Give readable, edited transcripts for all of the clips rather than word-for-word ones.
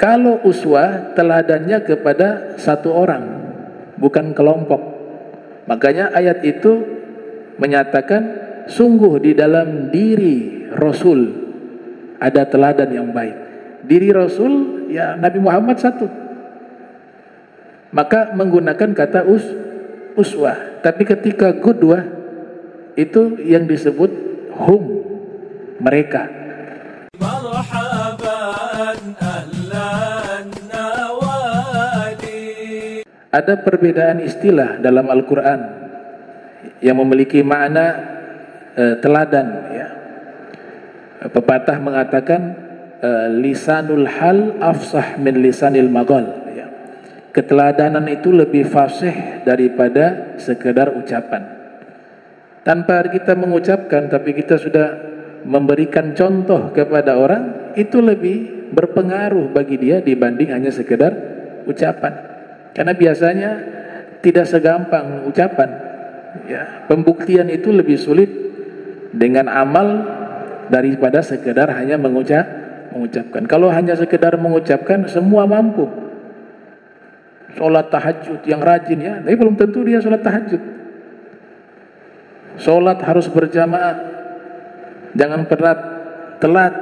Kalau uswah teladannya kepada satu orang, bukan kelompok. Makanya ayat itu menyatakan sungguh di dalam diri Rasul ada teladan yang baik. Diri Rasul ya Nabi Muhammad satu. Maka menggunakan kata uswah. Tapi ketika qudwah itu yang disebut hum, mereka. Ada perbedaan istilah dalam Al-Quran yang memiliki makna teladan ya. Pepatah mengatakan lisanul hal afsah min lisanil maqal ya. Keteladanan itu lebih fasih daripada sekedar ucapan. Tanpa kita mengucapkan tapi kita sudah memberikan contoh kepada orang, itu lebih berpengaruh bagi dia dibanding hanya sekedar ucapan. Karena biasanya tidak segampang ucapan ya. Pembuktian itu lebih sulit dengan amal daripada sekedar hanya mengucapkan. Kalau hanya sekedar mengucapkan semua mampu. Sholat tahajud yang rajin ya, tapi belum tentu dia sholat tahajud. Sholat harus berjamaah, jangan pernah telat,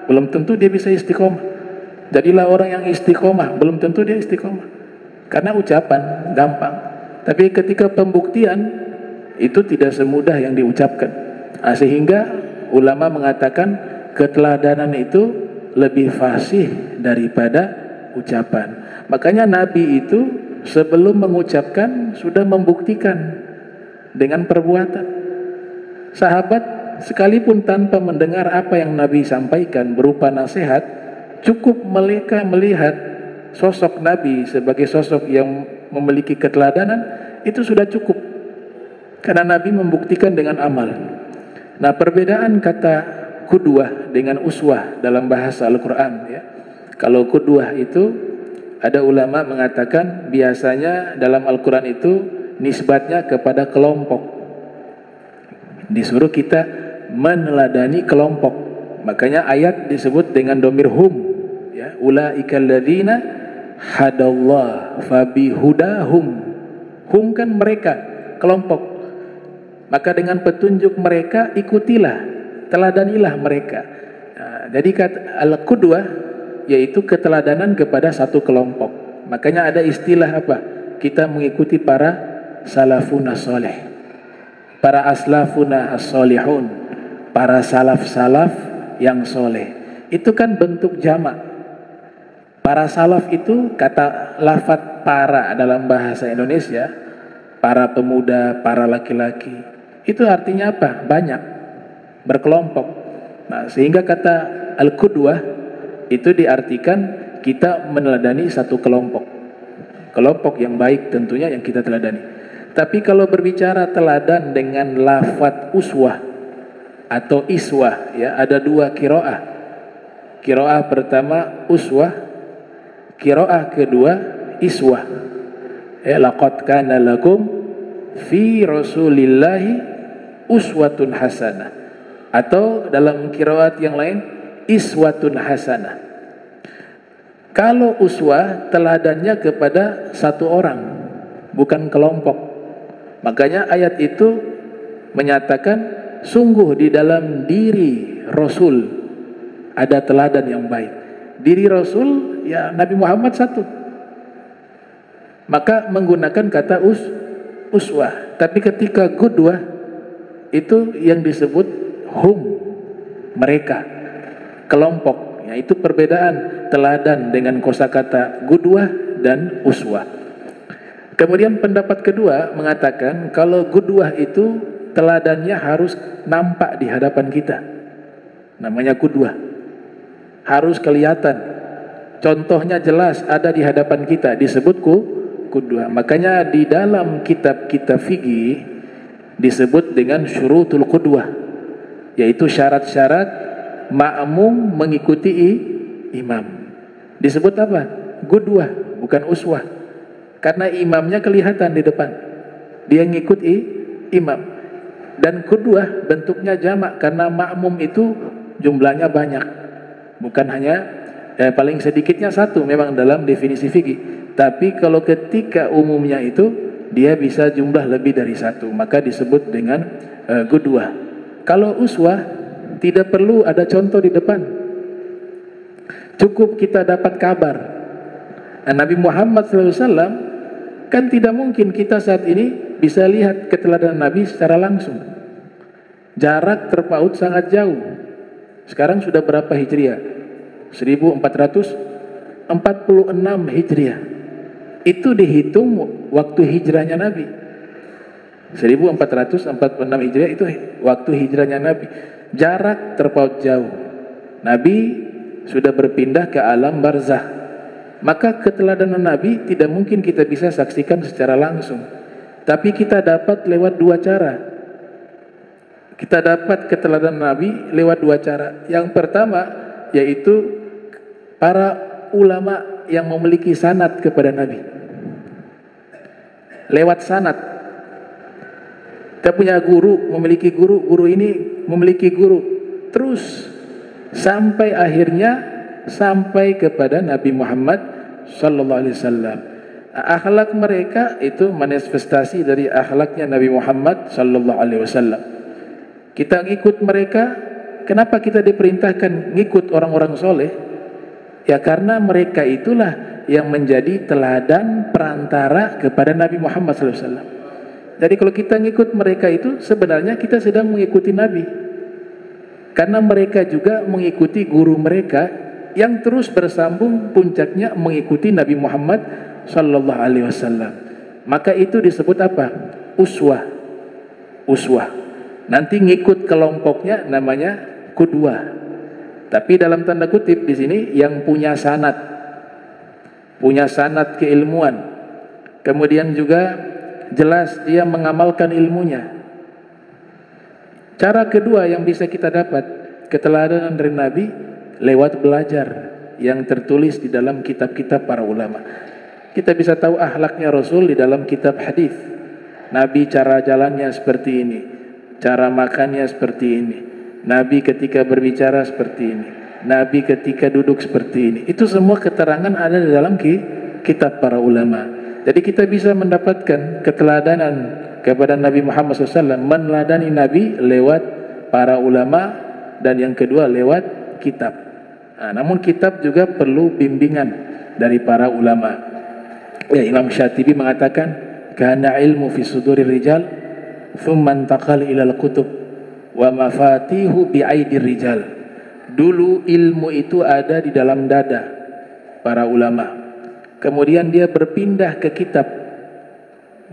belum tentu dia bisa istiqomah. Jadilah orang yang istiqomah, belum tentu dia istiqomah. Karena ucapan gampang, tapi ketika pembuktian itu tidak semudah yang diucapkan. Sehingga ulama mengatakan keteladanan itu lebih fasih daripada ucapan. Makanya Nabi itu sebelum mengucapkan sudah membuktikan dengan perbuatan. Sahabat sekalipun tanpa mendengar apa yang Nabi sampaikan berupa nasihat, cukup mereka melihat sosok Nabi sebagai sosok yang memiliki keteladanan, itu sudah cukup. Karena Nabi membuktikan dengan amal. Nah, perbedaan kata qudwah dengan uswah dalam bahasa Al-Quran ya. Kalau qudwah itu ada ulama mengatakan biasanya dalam Al-Quran itu nisbatnya kepada kelompok. Disuruh kita meneladani kelompok. Makanya ayat disebut dengan dhamir hum ya, ulaikal ladzina hadallah fabihudahum. Hum kan mereka, kelompok. Maka dengan petunjuk mereka ikutilah, teladanilah mereka. Nah, jadi kata al-qudwah yaitu keteladanan kepada satu kelompok. Makanya ada istilah apa? Kita mengikuti para salafun as-soleh, para aslafun as-solihun, para salaf-salaf yang soleh. Itu kan bentuk jamak. Para salaf itu kata lafaz para dalam bahasa Indonesia, para pemuda, para laki-laki. Itu artinya apa? Banyak, berkelompok. Nah, sehingga kata al-qudwah itu diartikan kita meneladani satu kelompok. Kelompok yang baik tentunya yang kita teladani. Tapi kalau berbicara teladan dengan lafaz uswah atau iswah ya, ada dua qiraah. Qiraah pertama uswah, qiraah kedua iswah. Ya, laqad kana lakum fi rasulillahi uswatun hasanah. Atau dalam qiraat yang lain iswatun hasanah. Kalau uswah teladannya kepada satu orang, bukan kelompok. Makanya ayat itu menyatakan sungguh di dalam diri Rasul ada teladan yang baik. Diri Rasul ya Nabi Muhammad satu. Maka menggunakan kata uswah. Tapi ketika qudwah itu yang disebut hum, mereka, kelompok. Ya, itu perbedaan teladan dengan kosakata qudwah dan uswah. Kemudian pendapat kedua mengatakan kalau qudwah itu teladannya harus nampak di hadapan kita. Namanya qudwah. Harus kelihatan. Contohnya jelas ada di hadapan kita, disebut qudwah. Makanya di dalam kitab-kitab fikih disebut dengan syurutul qudwah, yaitu syarat-syarat makmum mengikuti imam. Disebut apa? Qudwah, bukan uswah. Karena imamnya kelihatan di depan, dia ngikuti imam. Dan qudwah bentuknya jamak karena makmum itu jumlahnya banyak, bukan hanya paling sedikitnya satu memang dalam definisi fikih. Tapi kalau ketika umumnya itu dia bisa jumlah lebih dari satu, maka disebut dengan qudwah. Kalau uswah tidak perlu ada contoh di depan, cukup kita dapat kabar. Nabi Muhammad SAW kan tidak mungkin kita saat ini bisa lihat keteladanan Nabi secara langsung. Jarak terpaut sangat jauh. Sekarang sudah berapa Hijriah? 1446 Hijriah. Itu dihitung waktu hijrahnya Nabi. 1446 Hijriah itu waktu hijrahnya Nabi. Jarak terpaut jauh. Nabi sudah berpindah ke alam barzah. Maka keteladanan Nabi tidak mungkin kita bisa saksikan secara langsung. Tapi kita dapat lewat dua cara. Kita dapat keteladanan Nabi lewat dua cara. Yang pertama yaitu para ulama yang memiliki sanad kepada Nabi. Lewat sanad. Kita punya guru, memiliki guru, guru ini memiliki guru. Terus sampai akhirnya sampai kepada Nabi Muhammad sallallahu alaihi wasallam. Akhlak mereka itu manifestasi dari akhlaknya Nabi Muhammad sallallahu alaihi wasallam. Kita ngikut mereka. Kenapa kita diperintahkan ngikut orang-orang soleh? Ya karena mereka itulah yang menjadi teladan perantara kepada Nabi Muhammad SAW. Jadi kalau kita ngikut mereka itu sebenarnya kita sedang mengikuti Nabi. Karena mereka juga mengikuti guru mereka yang terus bersambung puncaknya mengikuti Nabi Muhammad sallallahu alaihi wasallam. Maka itu disebut apa? Uswah. Uswah. Nanti ngikut kelompoknya namanya qudwah. Tapi dalam tanda kutip di sini yang punya sanad keilmuan, kemudian juga jelas dia mengamalkan ilmunya. Cara kedua yang bisa kita dapat keteladanan dari Nabi lewat belajar yang tertulis di dalam kitab-kitab para ulama. Kita bisa tahu akhlaknya Rasul di dalam kitab hadis. Nabi cara jalannya seperti ini, cara makannya seperti ini. Nabi ketika berbicara seperti ini, Nabi ketika duduk seperti ini. Itu semua keterangan ada di dalam kitab para ulama. Jadi kita bisa mendapatkan keteladanan kepada Nabi Muhammad SAW, meneladani Nabi lewat para ulama, dan yang kedua lewat kitab. Namun kitab juga perlu bimbingan dari para ulama. Ya, Imam Syatibi mengatakan, kana ilmu fi sudurir rijal, thumma intaqal ilal kutub wa mafatihu bi'aidir rijal. Dulu ilmu itu ada di dalam dada para ulama, kemudian dia berpindah ke kitab,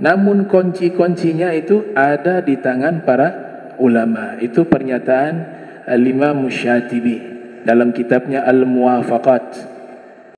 namun kunci-kuncinya itu ada di tangan para ulama. Itu pernyataan Al-Imam Syatibi dalam kitabnya Al-Muwafaqat.